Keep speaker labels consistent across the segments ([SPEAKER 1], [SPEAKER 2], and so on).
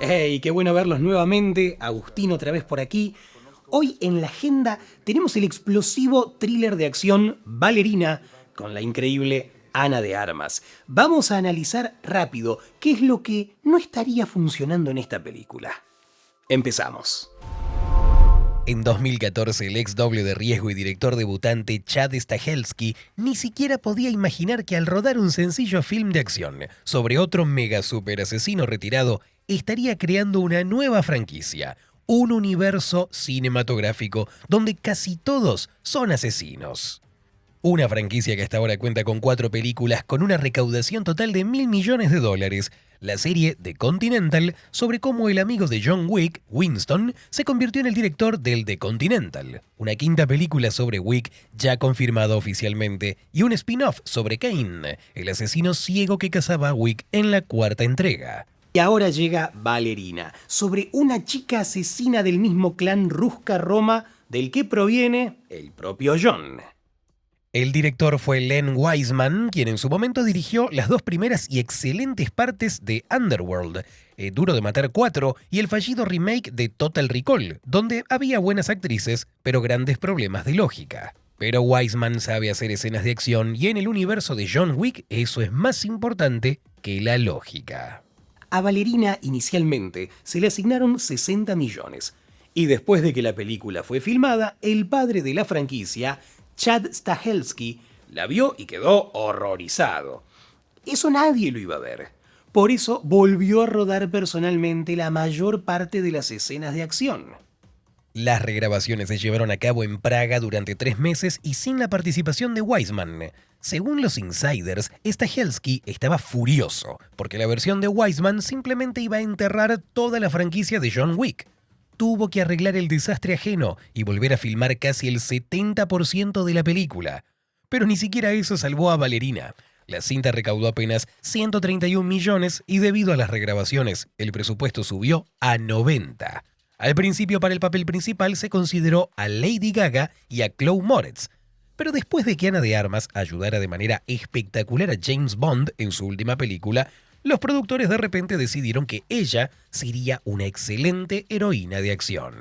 [SPEAKER 1] ¡Hey! ¡Qué bueno verlos nuevamente! Agustín otra vez por aquí. Hoy en la agenda tenemos el explosivo thriller de acción Ballerina con la increíble Ana de Armas. Vamos a analizar rápido qué es lo que no estaría funcionando en esta película. Empezamos.
[SPEAKER 2] En 2014, el ex doble de riesgo y director debutante Chad Stahelski ni siquiera podía imaginar que al rodar un sencillo film de acción sobre otro mega super asesino retirado, estaría creando una nueva franquicia, un universo cinematográfico donde casi todos son asesinos. Una franquicia que hasta ahora cuenta con 4 películas con una recaudación total de $1.000 millones. La serie The Continental, sobre cómo el amigo de John Wick, Winston, se convirtió en el director del The Continental. Una quinta película sobre Wick ya confirmada oficialmente. Y un spin-off sobre Kane, el asesino ciego que cazaba a Wick en la 4ª entrega.
[SPEAKER 1] Y ahora llega Ballerina, sobre una chica asesina del mismo clan Ruska Roma del que proviene el propio John.
[SPEAKER 2] El director fue Len Wiseman, quien en su momento dirigió las 2 primeras y excelentes partes de Underworld, Duro de Matar 4 y el fallido remake de Total Recall, donde había buenas actrices, pero grandes problemas de lógica. Pero Wiseman sabe hacer escenas de acción y en el universo de John Wick eso es más importante que la lógica.
[SPEAKER 1] A Ballerina inicialmente se le asignaron 60 millones. Y después de que la película fue filmada, el padre de la franquicia, Chad Stahelski, la vio y quedó horrorizado. Eso nadie lo iba a ver. Por eso volvió a rodar personalmente la mayor parte de las escenas de acción.
[SPEAKER 2] Las regrabaciones se llevaron a cabo en Praga durante 3 meses y sin la participación de Wiseman. Según los insiders, Stahelski estaba furioso porque la versión de Wiseman simplemente iba a enterrar toda la franquicia de John Wick. Tuvo que arreglar el desastre ajeno y volver a filmar casi el 70% de la película. Pero ni siquiera eso salvó a Ballerina. La cinta recaudó apenas 131 millones y debido a las regrabaciones, el presupuesto subió a 90. Al principio para el papel principal se consideró a Lady Gaga y a Chloe Moretz, pero después de que Ana de Armas ayudara de manera espectacular a James Bond en su última película, los productores de repente decidieron que ella sería una excelente heroína de acción.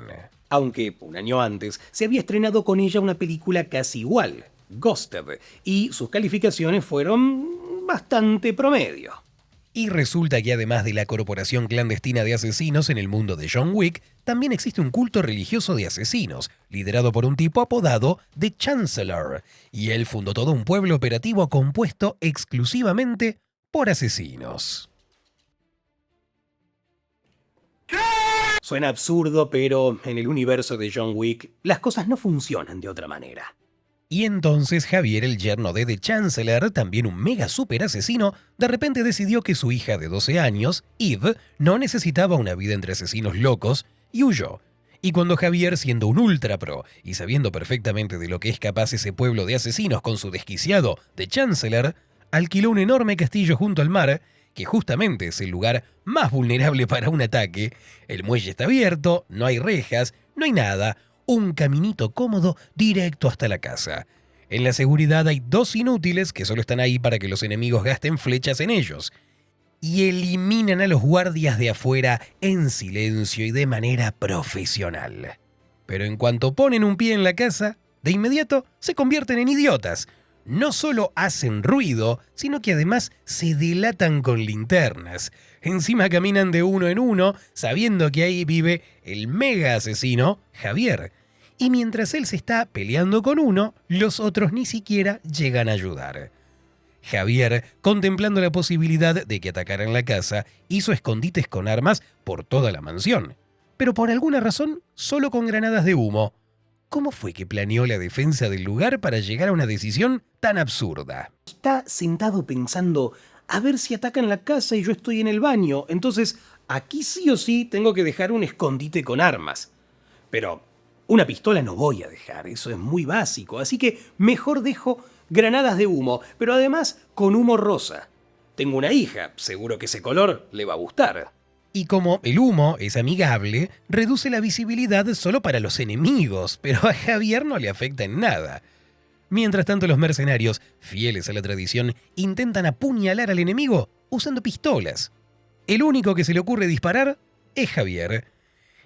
[SPEAKER 1] Aunque un año antes se había estrenado con ella una película casi igual, Ghosted, y sus calificaciones fueron bastante promedio.
[SPEAKER 2] Y resulta que además de la corporación clandestina de asesinos en el mundo de John Wick, también existe un culto religioso de asesinos, liderado por un tipo apodado The Chancellor, y él fundó todo un pueblo operativo compuesto exclusivamente por asesinos.
[SPEAKER 1] Suena absurdo, pero en el universo de John Wick las cosas no funcionan de otra manera.
[SPEAKER 2] Y entonces Javier, el yerno de The Chancellor, también un mega super asesino, de repente decidió que su hija de 12 años, Eve, no necesitaba una vida entre asesinos locos y huyó. Y cuando Javier, siendo un ultra pro y sabiendo perfectamente de lo que es capaz ese pueblo de asesinos con su desquiciado The Chancellor, alquiló un enorme castillo junto al mar, que justamente es el lugar más vulnerable para un ataque. El muelle está abierto, no hay rejas, no hay nada. Un caminito cómodo directo hasta la casa. En la seguridad hay 2 inútiles que solo están ahí para que los enemigos gasten flechas en ellos. Y eliminan a los guardias de afuera en silencio y de manera profesional. Pero en cuanto ponen un pie en la casa, de inmediato se convierten en idiotas. No solo hacen ruido, sino que además se delatan con linternas. Encima caminan de uno en uno, sabiendo que ahí vive el mega asesino, Javier. Y mientras él se está peleando con uno, los otros ni siquiera llegan a ayudar. Javier, contemplando la posibilidad de que atacaran la casa, hizo escondites con armas por toda la mansión. Pero por alguna razón, solo con granadas de humo. ¿Cómo fue que planeó la defensa del lugar para llegar a una decisión tan absurda?
[SPEAKER 1] Está sentado pensando, a ver si atacan la casa y yo estoy en el baño, entonces aquí sí o sí tengo que dejar un escondite con armas. Pero una pistola no voy a dejar, eso es muy básico, así que mejor dejo granadas de humo, pero además con humo rosa. Tengo una hija, seguro que ese color le va a gustar.
[SPEAKER 2] Y como el humo es amigable, reduce la visibilidad solo para los enemigos, pero a Javier no le afecta en nada. Mientras tanto, los mercenarios, fieles a la tradición, intentan apuñalar al enemigo usando pistolas. El único que se le ocurre disparar es Javier.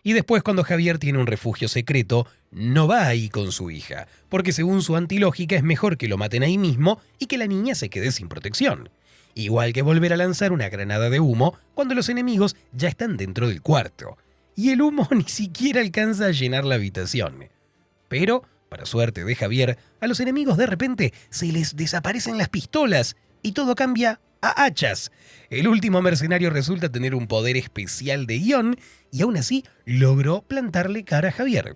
[SPEAKER 2] Y después, cuando Javier tiene un refugio secreto, no va ahí con su hija, porque según su antilógica es mejor que lo maten ahí mismo y que la niña se quede sin protección. Igual que volver a lanzar una granada de humo cuando los enemigos ya están dentro del cuarto. Y el humo ni siquiera alcanza a llenar la habitación. Pero, para suerte de Javier, a los enemigos de repente se les desaparecen las pistolas y todo cambia a hachas. El último mercenario resulta tener un poder especial de guión y aún así logró plantarle cara a Javier.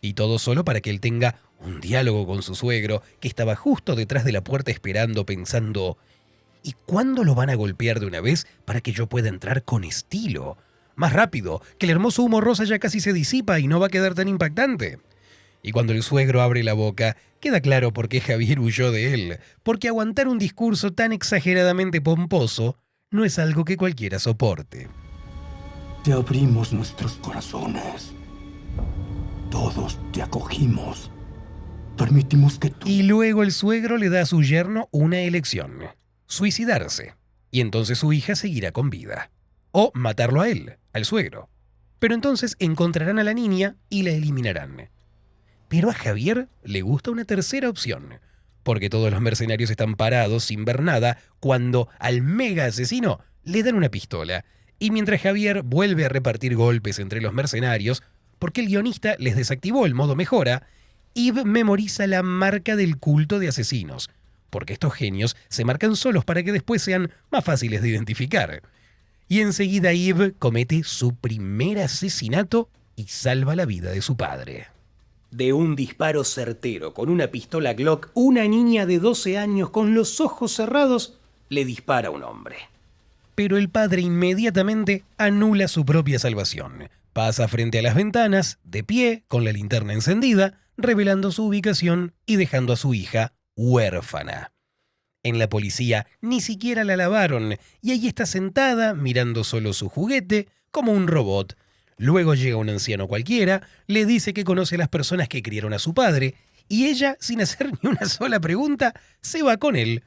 [SPEAKER 2] Y todo solo para que él tenga un diálogo con su suegro, que estaba justo detrás de la puerta esperando, pensando: ¿y cuándo lo van a golpear de una vez para que yo pueda entrar con estilo? Más rápido, que el hermoso humo rosa ya casi se disipa y no va a quedar tan impactante. Y cuando el suegro abre la boca, queda claro por qué Javier huyó de él, porque aguantar un discurso tan exageradamente pomposo no es algo que cualquiera soporte.
[SPEAKER 3] Te abrimos nuestros corazones. Todos te acogimos. Permitimos que tú...
[SPEAKER 2] Y luego el suegro le da a su yerno una elección: suicidarse. Y entonces su hija seguirá con vida. O matarlo a él, al suegro. Pero entonces encontrarán a la niña y la eliminarán. Pero a Javier le gusta una tercera opción, porque todos los mercenarios están parados sin ver nada cuando al mega asesino le dan una pistola. Y mientras Javier vuelve a repartir golpes entre los mercenarios, porque el guionista les desactivó el modo mejora, Yves memoriza la marca del culto de asesinos, porque estos genios se marcan solos para que después sean más fáciles de identificar. Y enseguida Yves comete su primer asesinato y salva la vida de su padre.
[SPEAKER 1] De un disparo certero con una pistola Glock, una niña de 12 años con los ojos cerrados le dispara a un hombre.
[SPEAKER 2] Pero el padre inmediatamente anula su propia salvación. Pasa frente a las ventanas, de pie, con la linterna encendida, revelando su ubicación y dejando a su hija huérfana. En la policía ni siquiera la lavaron y allí está sentada mirando solo su juguete como un robot. Luego llega un anciano cualquiera, le dice que conoce a las personas que criaron a su padre y ella, sin hacer ni una sola pregunta, se va con él.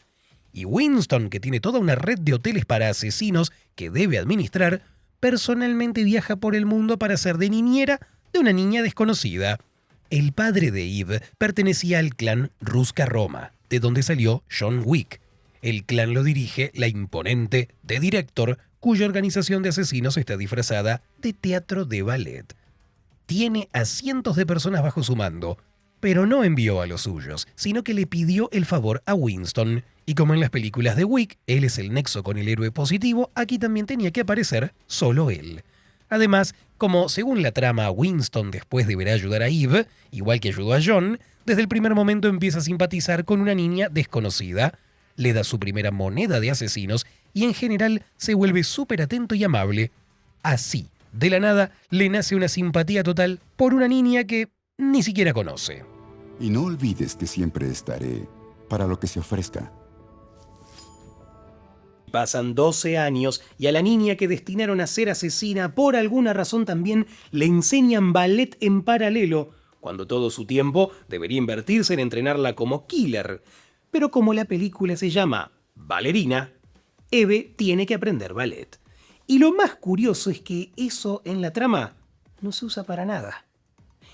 [SPEAKER 2] Y Winston, que tiene toda una red de hoteles para asesinos que debe administrar, personalmente viaja por el mundo para ser de niñera de una niña desconocida. El padre de Yves pertenecía al clan Ruska Roma, de donde salió John Wick. El clan lo dirige la imponente The Director, cuya organización de asesinos está disfrazada de teatro de ballet. Tiene a cientos de personas bajo su mando, pero no envió a los suyos, sino que le pidió el favor a Winston. Y como en las películas de Wick, él es el nexo con el héroe positivo, aquí también tenía que aparecer solo él. Además, como según la trama Winston después deberá ayudar a Yves, igual que ayudó a John, desde el primer momento empieza a simpatizar con una niña desconocida, le da su primera moneda de asesinos y en general se vuelve súper atento y amable. Así, de la nada, le nace una simpatía total por una niña que ni siquiera conoce.
[SPEAKER 4] Y no olvides que siempre estaré para lo que se ofrezca.
[SPEAKER 1] Pasan 12 años y a la niña que destinaron a ser asesina por alguna razón también le enseñan ballet en paralelo, cuando todo su tiempo debería invertirse en entrenarla como killer. Pero como la película se llama Ballerina, Eve tiene que aprender ballet. Y lo más curioso es que eso en la trama no se usa para nada.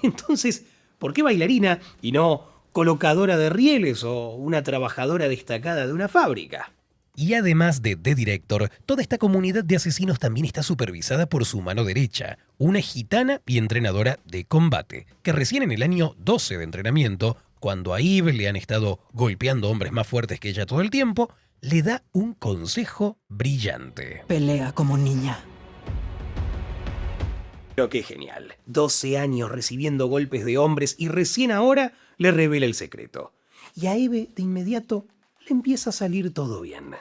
[SPEAKER 1] Entonces, ¿por qué bailarina y no colocadora de rieles o una trabajadora destacada de una fábrica?
[SPEAKER 2] Y además de The Director, toda esta comunidad de asesinos también está supervisada por su mano derecha, una gitana y entrenadora de combate, que recién en el año 12 de entrenamiento, cuando a Yves le han estado golpeando hombres más fuertes que ella todo el tiempo, le da un consejo brillante.
[SPEAKER 5] Pelea como niña.
[SPEAKER 1] Pero qué genial. 12 años recibiendo golpes de hombres y recién ahora le revela el secreto. Y a Eve de inmediato le empieza a salir todo bien.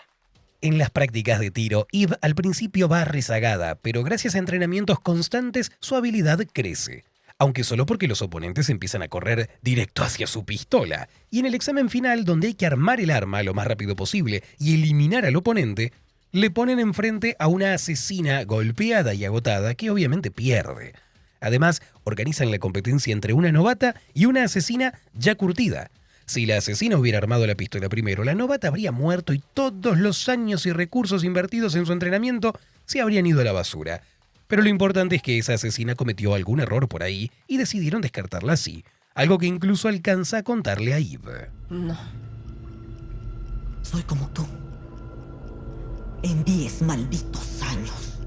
[SPEAKER 2] En las prácticas de tiro, Yves al principio va rezagada, pero gracias a entrenamientos constantes su habilidad crece. Aunque solo porque los oponentes empiezan a correr directo hacia su pistola. Y en el examen final, donde hay que armar el arma lo más rápido posible y eliminar al oponente, le ponen enfrente a una asesina golpeada y agotada que obviamente pierde. Además, organizan la competencia entre una novata y una asesina ya curtida. Si la asesina hubiera armado la pistola primero, la novata habría muerto y todos los años y recursos invertidos en su entrenamiento se habrían ido a la basura. Pero lo importante es que esa asesina cometió algún error por ahí y decidieron descartarla así, algo que incluso alcanza a contarle a Eve.
[SPEAKER 5] No. Soy como tú. En 10 malditos años.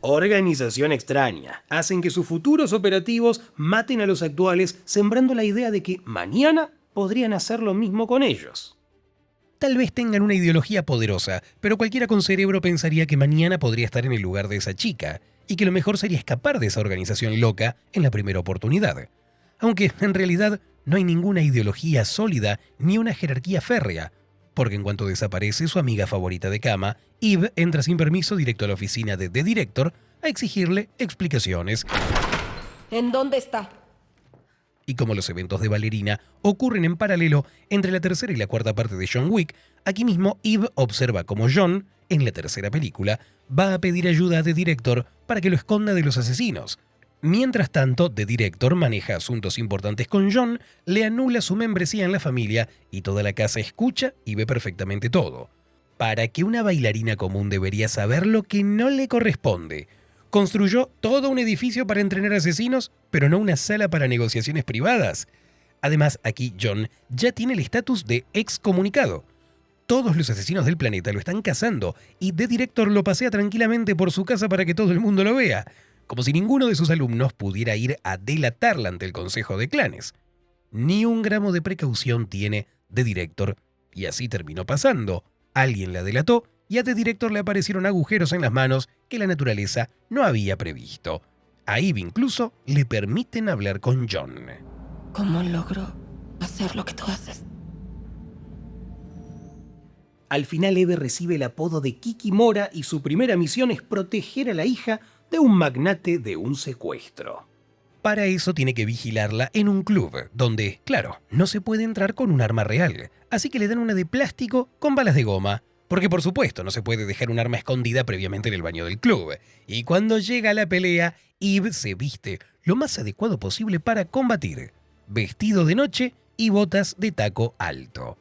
[SPEAKER 1] Organización extraña. Hacen que sus futuros operativos maten a los actuales, sembrando la idea de que mañana podrían hacer lo mismo con ellos.
[SPEAKER 2] Tal vez tengan una ideología poderosa, pero cualquiera con cerebro pensaría que mañana podría estar en el lugar de esa chica, y que lo mejor sería escapar de esa organización loca en la primera oportunidad. Aunque, en realidad, no hay ninguna ideología sólida ni una jerarquía férrea, porque en cuanto desaparece su amiga favorita de cama, Eve entra sin permiso directo a la oficina de The Director a exigirle explicaciones.
[SPEAKER 5] ¿En dónde está?
[SPEAKER 2] Y como los eventos de Ballerina ocurren en paralelo entre la tercera y la cuarta parte de John Wick, aquí mismo Eve observa cómo John, en la tercera película, va a pedir ayuda a The Director para que lo esconda de los asesinos. Mientras tanto, The Director maneja asuntos importantes con John, le anula su membresía en la familia y toda la casa escucha y ve perfectamente todo. ¿Para qué una bailarina común debería saber lo que no le corresponde? Construyó todo un edificio para entrenar asesinos, pero no una sala para negociaciones privadas. Además, aquí John ya tiene el estatus de excomunicado. Todos los asesinos del planeta lo están cazando y The Director lo pasea tranquilamente por su casa para que todo el mundo lo vea, como si ninguno de sus alumnos pudiera ir a delatarla ante el Consejo de Clanes. Ni un gramo de precaución tiene The Director, y así terminó pasando. Alguien la delató y a The Director le aparecieron agujeros en las manos que la naturaleza no había previsto. A Eve incluso le permiten hablar con John.
[SPEAKER 5] ¿Cómo logro hacer lo que tú haces?
[SPEAKER 1] Al final Eve recibe el apodo de Kikimora y su primera misión es proteger a la hija de un magnate de un secuestro.
[SPEAKER 2] Para eso tiene que vigilarla en un club, donde, claro, no se puede entrar con un arma real, así que le dan una de plástico con balas de goma, porque por supuesto no se puede dejar un arma escondida previamente en el baño del club. Y cuando llega la pelea, Eve se viste lo más adecuado posible para combatir, vestido de noche y botas de taco alto.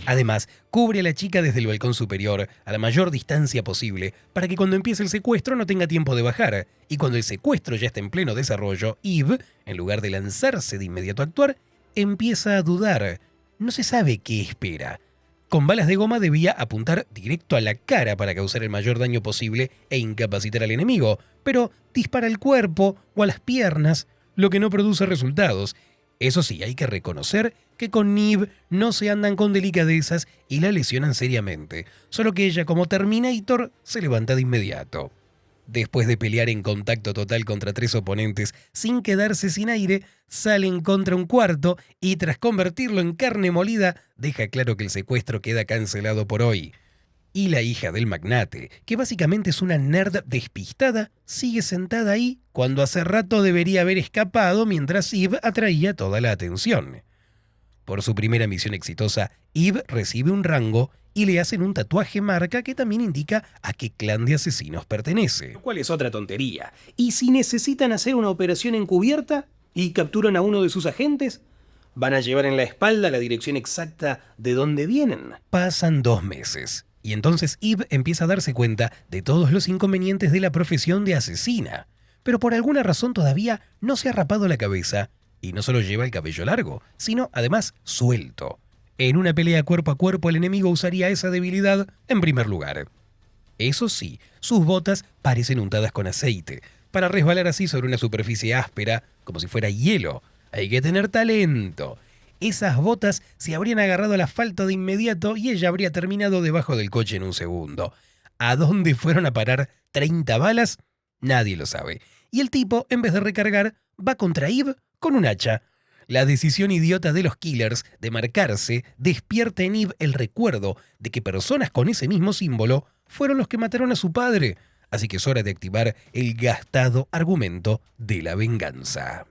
[SPEAKER 2] Además, cubre a la chica desde el balcón superior a la mayor distancia posible para que cuando empiece el secuestro no tenga tiempo de bajar. Y cuando el secuestro ya está en pleno desarrollo, Eve, en lugar de lanzarse de inmediato a actuar, empieza a dudar. No se sabe qué espera. Con balas de goma debía apuntar directo a la cara para causar el mayor daño posible e incapacitar al enemigo, pero dispara al cuerpo o a las piernas, lo que no produce resultados. Eso sí, hay que reconocer que con Eve no se andan con delicadezas y la lesionan seriamente, solo que ella, como Terminator, se levanta de inmediato. Después de pelear en contacto total contra 3 oponentes sin quedarse sin aire, salen contra un cuarto y tras convertirlo en carne molida, deja claro que el secuestro queda cancelado por hoy. Y la hija del magnate, que básicamente es una nerd despistada, sigue sentada ahí cuando hace rato debería haber escapado mientras Eve atraía toda la atención. Por su primera misión exitosa, Eve recibe un rango y le hacen un tatuaje marca que también indica a qué clan de asesinos pertenece.
[SPEAKER 1] Lo cual es otra tontería. ¿Y si necesitan hacer una operación encubierta y capturan a uno de sus agentes? ¿Van a llevar en la espalda la dirección exacta de dónde vienen?
[SPEAKER 2] Pasan 2 meses. Y entonces Eve empieza a darse cuenta de todos los inconvenientes de la profesión de asesina. Pero por alguna razón todavía no se ha rapado la cabeza. Y no solo lleva el cabello largo, sino además suelto. En una pelea cuerpo a cuerpo el enemigo usaría esa debilidad en primer lugar. Eso sí, sus botas parecen untadas con aceite, para resbalar así sobre una superficie áspera, como si fuera hielo. Hay que tener talento. Esas botas se habrían agarrado al asfalto de inmediato y ella habría terminado debajo del coche en un segundo. ¿A dónde fueron a parar 30 balas? Nadie lo sabe. Y el tipo, en vez de recargar, va contra Eve con un hacha. La decisión idiota de los killers de marcarse despierta en Eve el recuerdo de que personas con ese mismo símbolo fueron los que mataron a su padre. Así que es hora de activar el gastado argumento de la venganza.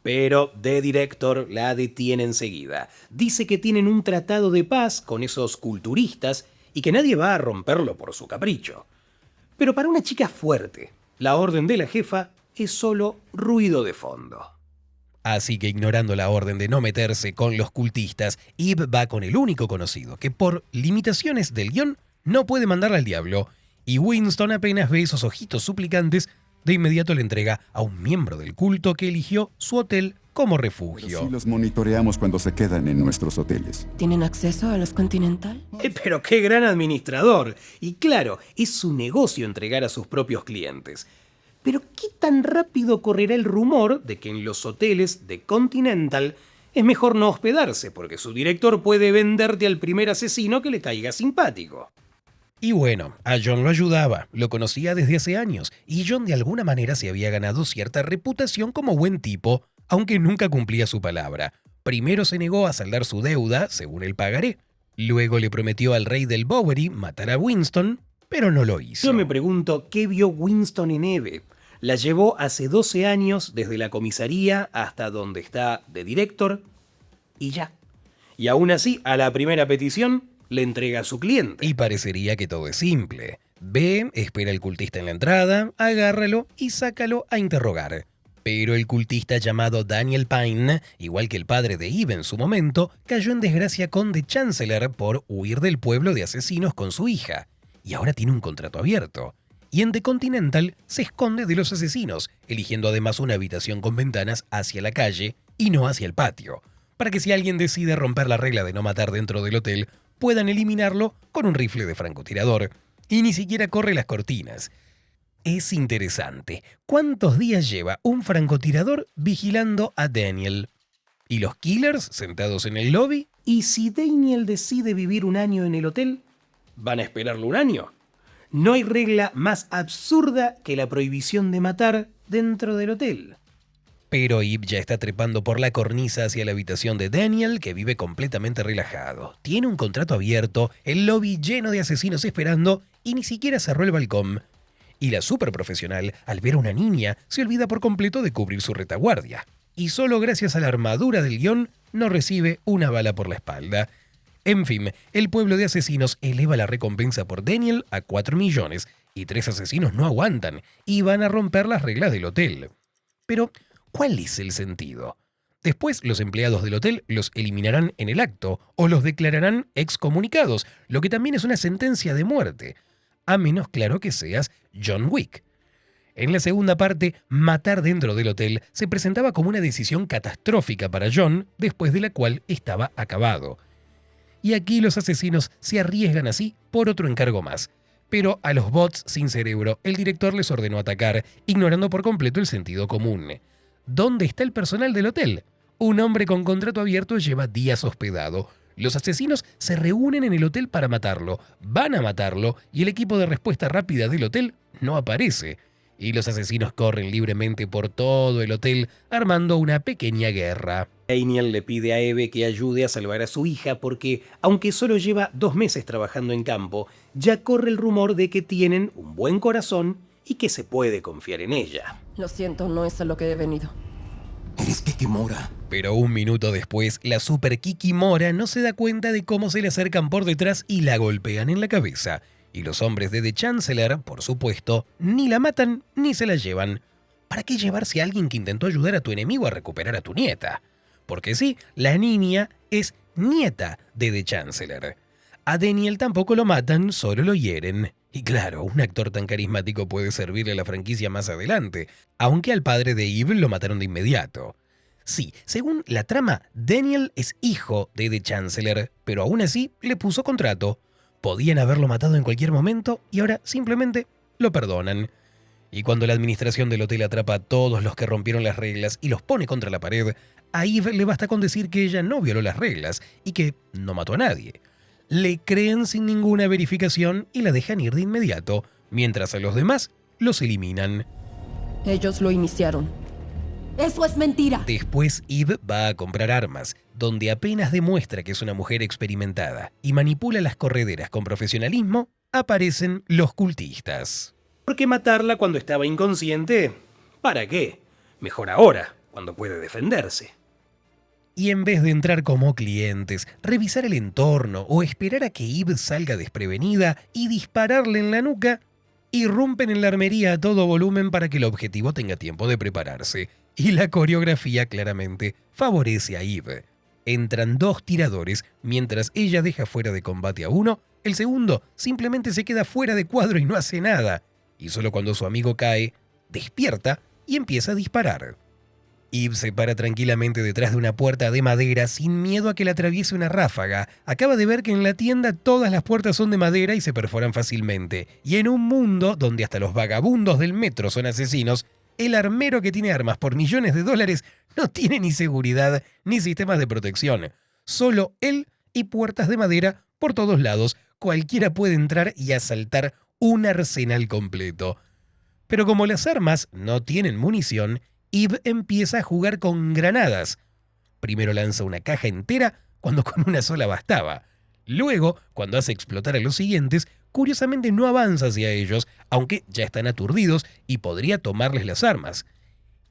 [SPEAKER 1] Pero The Director la detiene enseguida. Dice que tienen un tratado de paz con esos culturistas y que nadie va a romperlo por su capricho. Pero para una chica fuerte, la orden de la jefa es solo ruido de fondo.
[SPEAKER 2] Así que ignorando la orden de no meterse con los cultistas, Eve va con el único conocido que por limitaciones del guión no puede mandarla al diablo, y Winston apenas ve esos ojitos suplicantes, de inmediato le entrega a un miembro del culto que eligió su hotel como refugio.
[SPEAKER 4] Sí los monitoreamos cuando se quedan en nuestros hoteles.
[SPEAKER 6] ¿Tienen acceso a los Continental?
[SPEAKER 1] Pero qué gran administrador. Y claro, es su negocio entregar a sus propios clientes. Pero ¿qué tan rápido correrá el rumor de que en los hoteles de Continental es mejor no hospedarse, porque su director puede venderte al primer asesino que le caiga simpático?
[SPEAKER 2] Y bueno, a John lo ayudaba, lo conocía desde hace años, y John de alguna manera se había ganado cierta reputación como buen tipo, aunque nunca cumplía su palabra. Primero se negó a saldar su deuda, según el pagaré. Luego le prometió al rey del Bowery matar a Winston, pero no lo hizo.
[SPEAKER 1] Yo me pregunto, ¿qué vio Winston en Eve? La llevó hace 12 años desde la comisaría hasta donde está de director y ya. Y aún así, a la primera petición, le entrega a su cliente.
[SPEAKER 2] Y parecería que todo es simple. Ve, espera al cultista en la entrada, agárralo y sácalo a interrogar. Pero el cultista llamado Daniel Pine, igual que el padre de Eve en su momento, cayó en desgracia con The Chancellor por huir del pueblo de asesinos con su hija. Y ahora tiene un contrato abierto. Y en The Continental se esconde de los asesinos, eligiendo además una habitación con ventanas hacia la calle y no hacia el patio, para que si alguien decide romper la regla de no matar dentro del hotel, puedan eliminarlo con un rifle de francotirador. Y ni siquiera corre las cortinas. Es interesante. ¿Cuántos días lleva un francotirador vigilando a Daniel? ¿Y los killers sentados en el lobby?
[SPEAKER 1] ¿Y si Daniel decide vivir un año en el hotel? ¿Van a esperarlo un año? No hay regla más absurda que la prohibición de matar dentro del hotel.
[SPEAKER 2] Pero Eve ya está trepando por la cornisa hacia la habitación de Daniel, que vive completamente relajado. Tiene un contrato abierto, el lobby lleno de asesinos esperando y ni siquiera cerró el balcón. Y la superprofesional, al ver a una niña, se olvida por completo de cubrir su retaguardia. Y solo gracias a la armadura del guión no recibe una bala por la espalda. En fin, el pueblo de asesinos eleva la recompensa por Daniel a 4 millones y 3 asesinos no aguantan y van a romper las reglas del hotel. Pero, ¿cuál es el sentido? Después, los empleados del hotel los eliminarán en el acto o los declararán excomunicados, lo que también es una sentencia de muerte. A menos, claro, que seas John Wick. En la segunda parte, matar dentro del hotel se presentaba como una decisión catastrófica para John, después de la cual estaba acabado. Y aquí los asesinos se arriesgan así por otro encargo más. Pero a los bots sin cerebro, el director les ordenó atacar, ignorando por completo el sentido común. ¿Dónde está el personal del hotel? Un hombre con contrato abierto lleva días hospedado. Los asesinos se reúnen en el hotel para matarlo, van a matarlo y el equipo de respuesta rápida del hotel no aparece. Y los asesinos corren libremente por todo el hotel armando una pequeña guerra.
[SPEAKER 1] Daniel le pide a Eve que ayude a salvar a su hija porque, aunque solo lleva 2 meses trabajando en campo, ya corre el rumor de que tienen un buen corazón y que se puede confiar en ella.
[SPEAKER 6] Lo siento, no es a lo que he venido.
[SPEAKER 3] Eres Kikimora.
[SPEAKER 2] Pero un minuto después, la super Kikimora no se da cuenta de cómo se le acercan por detrás y la golpean en la cabeza. Y los hombres de The Chancellor, por supuesto, ni la matan ni se la llevan. ¿Para qué llevarse a alguien que intentó ayudar a tu enemigo a recuperar a tu nieta? Porque sí, la niña es nieta de The Chancellor. A Daniel tampoco lo matan, solo lo hieren. Y claro, un actor tan carismático puede servirle a la franquicia más adelante, aunque al padre de Eve lo mataron de inmediato. Sí, según la trama, Daniel es hijo de The Chancellor, pero aún así le puso contrato. Podían haberlo matado en cualquier momento y ahora simplemente lo perdonan. Y cuando la administración del hotel atrapa a todos los que rompieron las reglas y los pone contra la pared, a Eve le basta con decir que ella no violó las reglas y que no mató a nadie. Le creen sin ninguna verificación y la dejan ir de inmediato, mientras a los demás los eliminan.
[SPEAKER 6] Ellos lo iniciaron.
[SPEAKER 5] ¡Eso es mentira!
[SPEAKER 2] Después Eve va a comprar armas, donde apenas demuestra que es una mujer experimentada y manipula las correderas con profesionalismo, aparecen los cultistas.
[SPEAKER 1] Porque matarla cuando estaba inconsciente, ¿para qué? Mejor ahora, cuando puede defenderse.
[SPEAKER 2] Y en vez de entrar como clientes, revisar el entorno o esperar a que Eve salga desprevenida y dispararle en la nuca, irrumpen en la armería a todo volumen para que el objetivo tenga tiempo de prepararse. Y la coreografía claramente favorece a Eve. Entran 2 tiradores mientras ella deja fuera de combate a uno, el segundo simplemente se queda fuera de cuadro y no hace nada. Y solo cuando su amigo cae, despierta y empieza a disparar. Eve se para tranquilamente detrás de una puerta de madera sin miedo a que la atraviese una ráfaga. Acaba de ver que en la tienda todas las puertas son de madera y se perforan fácilmente. Y en un mundo donde hasta los vagabundos del metro son asesinos, el armero que tiene armas por millones de dólares no tiene ni seguridad ni sistemas de protección. Solo él y puertas de madera por todos lados. Cualquiera puede entrar y asaltar un arsenal completo. Pero como las armas no tienen munición, Eve empieza a jugar con granadas. Primero lanza una caja entera cuando con una sola bastaba. Luego, cuando hace explotar a los siguientes, curiosamente no avanza hacia ellos, aunque ya están aturdidos y podría tomarles las armas.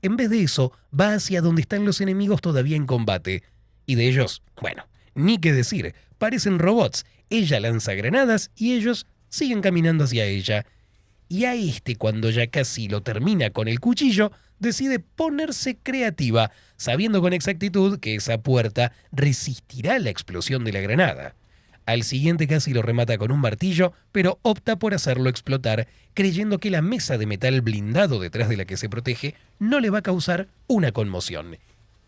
[SPEAKER 2] En vez de eso, va hacia donde están los enemigos todavía en combate. Y de ellos, bueno, ni qué decir, parecen robots. Ella lanza granadas y ellos siguen caminando hacia ella. Y a cuando ya casi lo termina con el cuchillo, decide ponerse creativa, sabiendo con exactitud que esa puerta resistirá la explosión de la granada. Al siguiente casi lo remata con un martillo, pero opta por hacerlo explotar, creyendo que la mesa de metal blindado detrás de la que se protege no le va a causar una conmoción.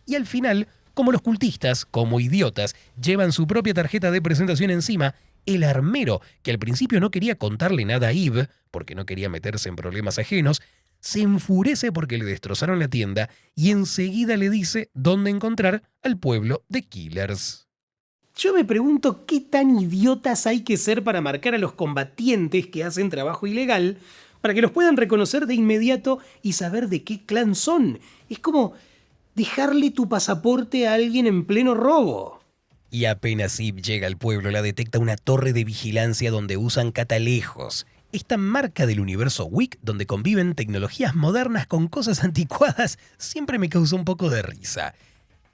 [SPEAKER 2] Y al final, como los cultistas, como idiotas, llevan su propia tarjeta de presentación encima, el armero, que al principio no quería contarle nada a Eve, porque no quería meterse en problemas ajenos, se enfurece porque le destrozaron la tienda y enseguida le dice dónde encontrar al pueblo de Killers.
[SPEAKER 1] Yo me pregunto qué tan idiotas hay que ser para marcar a los combatientes que hacen trabajo ilegal para que los puedan reconocer de inmediato y saber de qué clan son. Es como dejarle tu pasaporte a alguien en pleno robo.
[SPEAKER 2] Y apenas Eve llega al pueblo, la detecta una torre de vigilancia donde usan catalejos. Esta marca del universo Wick, donde conviven tecnologías modernas con cosas anticuadas, siempre me causó un poco de risa.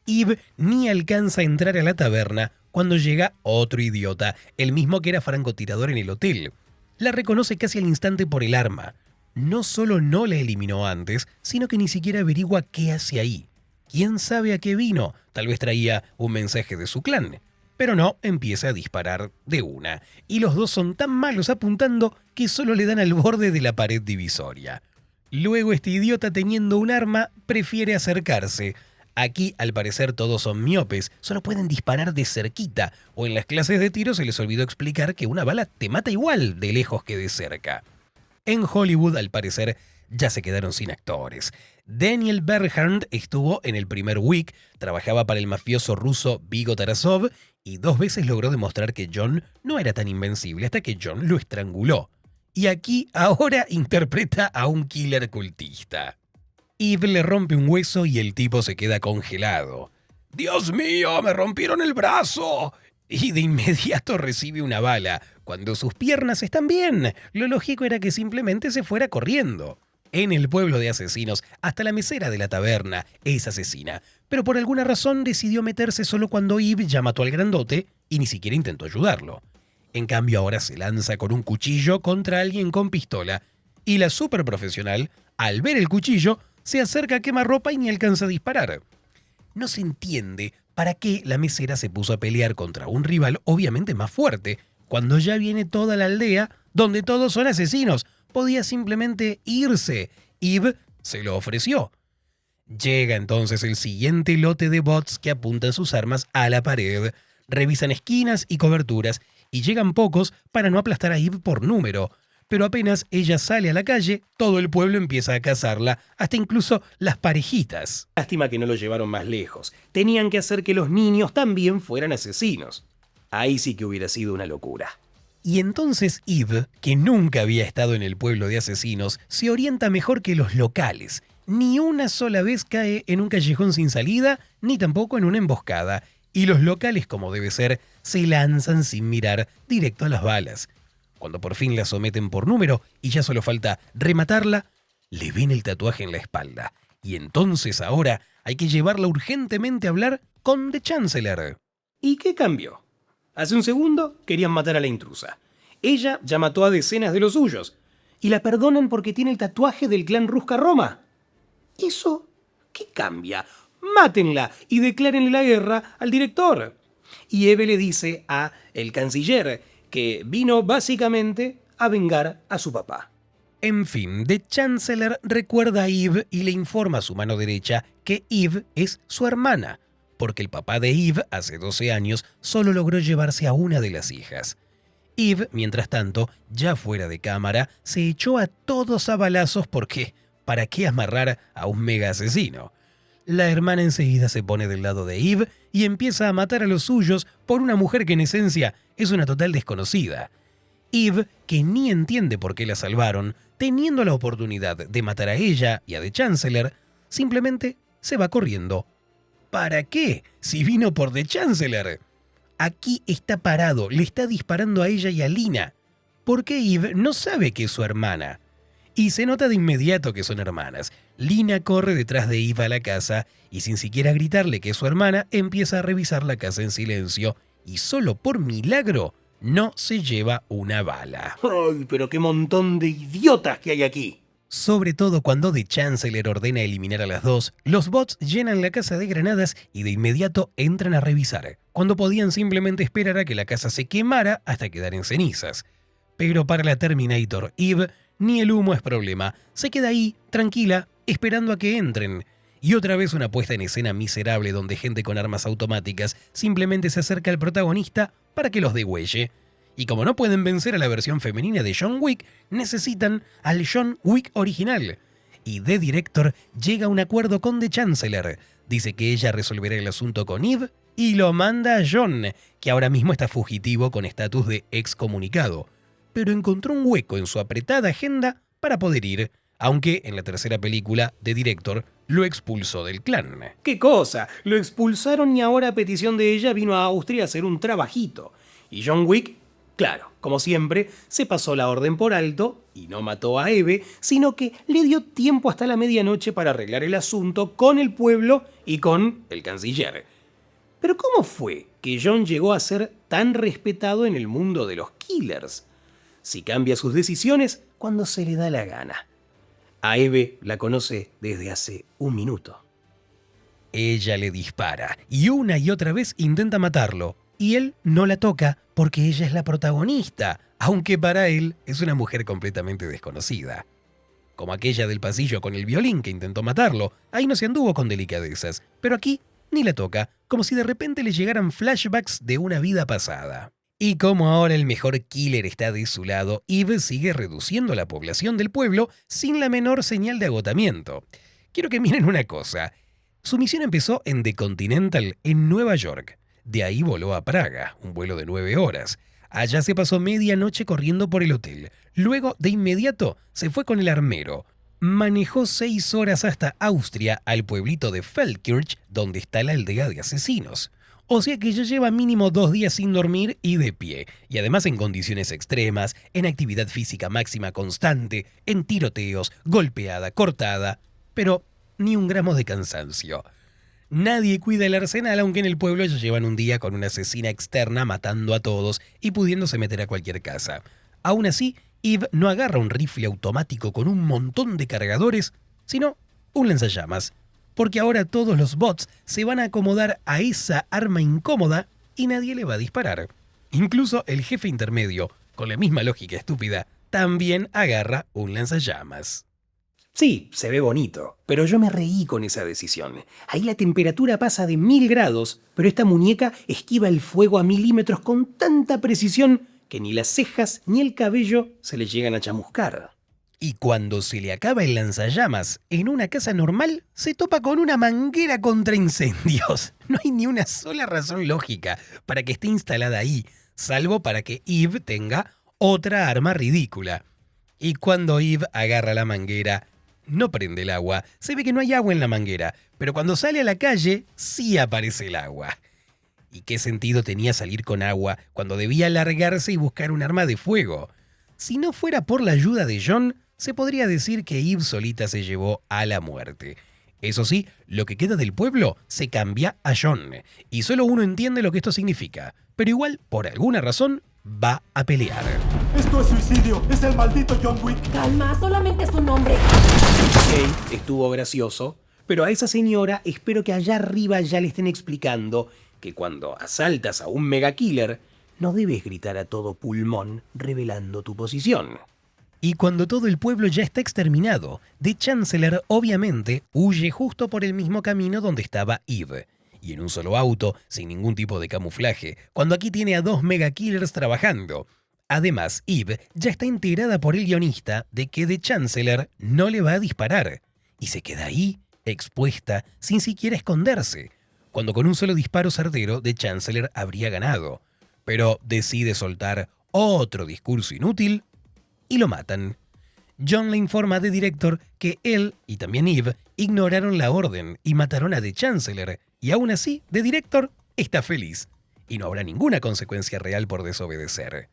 [SPEAKER 2] Eve ni alcanza a entrar a la taberna cuando llega otro idiota, el mismo que era francotirador en el hotel. La reconoce casi al instante por el arma. No solo no la eliminó antes, sino que ni siquiera averigua qué hace ahí. ¿Quién sabe a qué vino? Tal vez traía un mensaje de su clan. Pero no, empieza a disparar de una. Y los dos son tan malos apuntando que solo le dan al borde de la pared divisoria. Luego este idiota, teniendo un arma, prefiere acercarse. Aquí, al parecer, todos son miopes, solo pueden disparar de cerquita, o en las clases de tiro se les olvidó explicar que una bala te mata igual de lejos que de cerca. En Hollywood, al parecer, ya se quedaron sin actores. Daniel Bernhardt estuvo en el primer Wick, trabajaba para el mafioso ruso Vigo Tarasov y 2 veces logró demostrar que John no era tan invencible hasta que John lo estranguló. Y aquí ahora interpreta a un killer cultista. Eve le rompe un hueso y el tipo se queda congelado. ¡Dios mío, me rompieron el brazo! Y de inmediato recibe una bala, cuando sus piernas están bien. Lo lógico era que simplemente se fuera corriendo. En el pueblo de asesinos, hasta la mesera de la taberna es asesina, pero por alguna razón decidió meterse solo cuando Eve ya mató al grandote y ni siquiera intentó ayudarlo. En cambio ahora se lanza con un cuchillo contra alguien con pistola, y la superprofesional, al ver el cuchillo, se acerca a quemarropa y ni alcanza a disparar. No se entiende para qué la mesera se puso a pelear contra un rival obviamente más fuerte, cuando ya viene toda la aldea donde todos son asesinos. Podía simplemente irse. Eve se lo ofreció. Llega entonces el siguiente lote de bots que apuntan sus armas a la pared, revisan esquinas y coberturas, y llegan pocos para no aplastar a Eve por número. Pero apenas ella sale a la calle, todo el pueblo empieza a cazarla, hasta incluso las parejitas.
[SPEAKER 1] Lástima que no lo llevaron más lejos. Tenían que hacer que los niños también fueran asesinos. Ahí sí que hubiera sido una locura.
[SPEAKER 2] Y entonces Eve, que nunca había estado en el pueblo de asesinos, se orienta mejor que los locales. Ni una sola vez cae en un callejón sin salida, ni tampoco en una emboscada. Y los locales, como debe ser, se lanzan sin mirar directo a las balas. Cuando por fin la someten por número y ya solo falta rematarla, le ven el tatuaje en la espalda. Y entonces ahora hay que llevarla urgentemente a hablar con The Chancellor.
[SPEAKER 1] ¿Y qué cambió? Hace un segundo querían matar a la intrusa. Ella ya mató a decenas de los suyos. Y la perdonan porque tiene el tatuaje del clan Ruska Roma. ¿Eso ¿Qué cambia? Mátenla y declárenle la guerra al director. Y Eve le dice a el canciller que vino básicamente a vengar a su papá.
[SPEAKER 2] En fin, The Chancellor recuerda a Eve y le informa a su mano derecha que Eve es su hermana, porque el papá de Eve, hace 12 años, solo logró llevarse a una de las hijas. Eve, mientras tanto, ya fuera de cámara, se echó a todos a balazos porque ¿para qué amarrar a un mega asesino? La hermana enseguida se pone del lado de Eve y empieza a matar a los suyos por una mujer que en esencia es una total desconocida. Eve, que ni entiende por qué la salvaron, teniendo la oportunidad de matar a ella y a The Chancellor, simplemente se va corriendo. ¿Para qué? Si vino por The Chancellor. Aquí está parado, le está disparando a ella y a Lina. Porque Eve no sabe que es su hermana. Y se nota de inmediato que son hermanas. Lina corre detrás de Eve a la casa y sin siquiera gritarle que es su hermana, empieza a revisar la casa en silencio y solo por milagro no se lleva una bala.
[SPEAKER 1] ¡Ay, pero qué montón de idiotas que hay aquí!
[SPEAKER 2] Sobre todo cuando The Chancellor ordena eliminar a las dos, los bots llenan la casa de granadas y de inmediato entran a revisar, cuando podían simplemente esperar a que la casa se quemara hasta quedar en cenizas. Pero para la Terminator Eve, ni el humo es problema, se queda ahí, tranquila, esperando a que entren. Y otra vez una puesta en escena miserable donde gente con armas automáticas simplemente se acerca al protagonista para que los degüelle. Y como no pueden vencer a la versión femenina de John Wick, necesitan al John Wick original. Y The Director llega a un acuerdo con The Chancellor. Dice que ella resolverá el asunto con Eve y lo manda a John, que ahora mismo está fugitivo con estatus de excomunicado. Pero encontró un hueco en su apretada agenda para poder ir, aunque en la tercera película The Director lo expulsó del clan.
[SPEAKER 1] ¡Qué cosa! Lo expulsaron y ahora a petición de ella vino a Austria a hacer un trabajito. Y John Wick, claro, como siempre, se pasó la orden por alto y no mató a Eve, sino que le dio tiempo hasta la medianoche para arreglar el asunto con el pueblo y con el canciller. Pero ¿cómo fue que John llegó a ser tan respetado en el mundo de los killers? Si cambia sus decisiones cuando se le da la gana. A Eve la conoce desde hace un minuto.
[SPEAKER 2] Ella le dispara y una y otra vez intenta matarlo. Y él no la toca porque ella es la protagonista, aunque para él es una mujer completamente desconocida. Como aquella del pasillo con el violín que intentó matarlo, ahí no se anduvo con delicadezas, pero aquí ni la toca, como si de repente le llegaran flashbacks de una vida pasada. Y como ahora el mejor killer está de su lado, Eve sigue reduciendo la población del pueblo sin la menor señal de agotamiento. Quiero que miren una cosa. Su misión empezó en The Continental, en Nueva York. De ahí voló a Praga, un vuelo de 9 horas. Allá se pasó medianoche corriendo por el hotel. Luego, de inmediato, se fue con el armero. Manejó 6 horas hasta Austria, al pueblito de Feldkirch, donde está la aldea de asesinos. O sea que ya lleva mínimo 2 días sin dormir y de pie. Y además en condiciones extremas, en actividad física máxima constante, en tiroteos, golpeada, cortada. Pero ni un gramo de cansancio. Nadie cuida el arsenal, aunque en el pueblo ellos llevan un día con una asesina externa matando a todos y pudiéndose meter a cualquier casa. Aún así, Eve no agarra un rifle automático con un montón de cargadores, sino un lanzallamas. Porque ahora todos los bots se van a acomodar a esa arma incómoda y nadie le va a disparar. Incluso el jefe intermedio, con la misma lógica estúpida, también agarra un lanzallamas.
[SPEAKER 1] Sí, se ve bonito, pero yo me reí con esa decisión. Ahí la temperatura pasa de 1000 grados, pero esta muñeca esquiva el fuego a milímetros con tanta precisión que ni las cejas ni el cabello se le llegan a chamuscar.
[SPEAKER 2] Y cuando se le acaba el lanzallamas en una casa normal, se topa con una manguera contra incendios. No hay ni una sola razón lógica para que esté instalada ahí, salvo para que Eve tenga otra arma ridícula. Y cuando Eve agarra la manguera, no prende el agua. Se ve que no hay agua en la manguera, pero cuando sale a la calle, sí aparece el agua. ¿Y qué sentido tenía salir con agua cuando debía largarse y buscar un arma de fuego? Si no fuera por la ayuda de John, se podría decir que Eve solita se llevó a la muerte. Eso sí, lo que queda del pueblo se cambia a John, y solo uno entiende lo que esto significa, pero igual, por alguna razón, va a pelear.
[SPEAKER 3] ¡Esto es suicidio! ¡Es el maldito John Wick!
[SPEAKER 6] Calma, solamente es un hombre.
[SPEAKER 1] Ok, estuvo gracioso, Pero a esa señora espero que allá arriba ya le estén explicando que cuando asaltas a un mega killer, no debes gritar a todo pulmón revelando tu posición.
[SPEAKER 2] Y cuando todo el pueblo ya está exterminado, The Chancellor obviamente huye justo por el mismo camino donde estaba Eve. Y en un solo auto, sin ningún tipo de camuflaje, cuando aquí tiene a 2 mega killers trabajando. Además, Eve ya está enterada por el guionista de que The Chancellor no le va a disparar. Y se queda ahí, expuesta, sin siquiera esconderse, cuando con un solo disparo certero The Chancellor habría ganado. Pero decide soltar otro discurso inútil y lo matan. John le informa a The Director que él y también Eve ignoraron la orden y mataron a The Chancellor, y aún así The Director está feliz, y no habrá ninguna consecuencia real por desobedecer.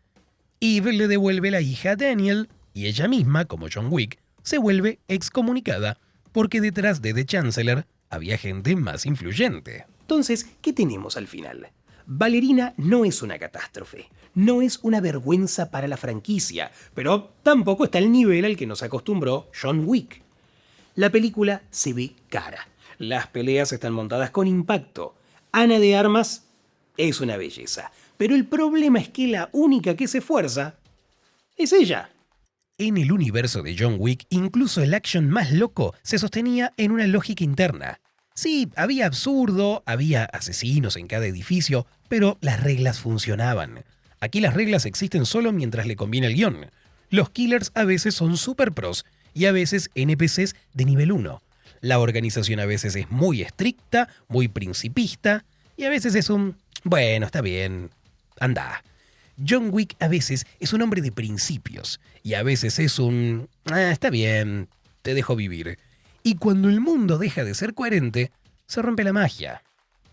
[SPEAKER 2] Eve le devuelve la hija a Daniel, y ella misma, como John Wick, se vuelve excomunicada, porque detrás de The Chancellor había gente más influyente.
[SPEAKER 1] Entonces, ¿qué tenemos al final? Ballerina no es una catástrofe, no es una vergüenza para la franquicia, pero tampoco está al nivel al que nos acostumbró John Wick. La película se ve cara, las peleas están montadas con impacto, Ana de Armas es una belleza, pero el problema es que la única que se esfuerza es ella.
[SPEAKER 2] En el universo de John Wick, incluso el action más loco se sostenía en una lógica interna. Sí, había absurdo, había asesinos en cada edificio, pero las reglas funcionaban. Aquí las reglas existen solo mientras le conviene el guión. Los killers a veces son super pros y a veces NPCs de nivel 1. La organización a veces es muy estricta, muy principista, y a veces es un, bueno, está bien, anda. John Wick a veces es un hombre de principios, y a veces es un, está bien, te dejo vivir. Y cuando el mundo deja de ser coherente, se rompe la magia.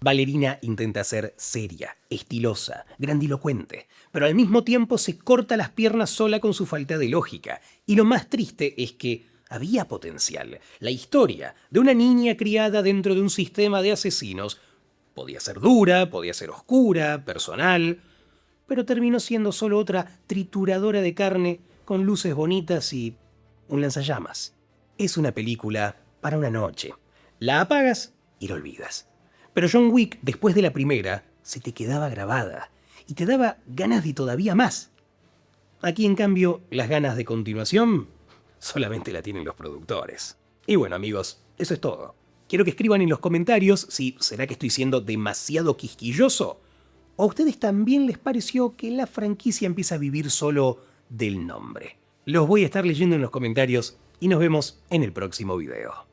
[SPEAKER 1] Ballerina intenta ser seria, estilosa, grandilocuente, pero al mismo tiempo se corta las piernas sola con su falta de lógica. Y lo más triste es que había potencial. La historia de una niña criada dentro de un sistema de asesinos podía ser dura, podía ser oscura, personal, pero terminó siendo solo otra trituradora de carne con luces bonitas y un lanzallamas. Es una película para una noche. La apagas y la olvidas. Pero John Wick, después de la primera, se te quedaba grabada y te daba ganas de todavía más. Aquí, en cambio, las ganas de continuación solamente la tienen los productores. Y bueno, amigos, eso es todo. Quiero que escriban en los comentarios si será que estoy siendo demasiado quisquilloso o a ustedes también les pareció que la franquicia empieza a vivir solo del nombre. Los voy a estar leyendo en los comentarios y nos vemos en el próximo video.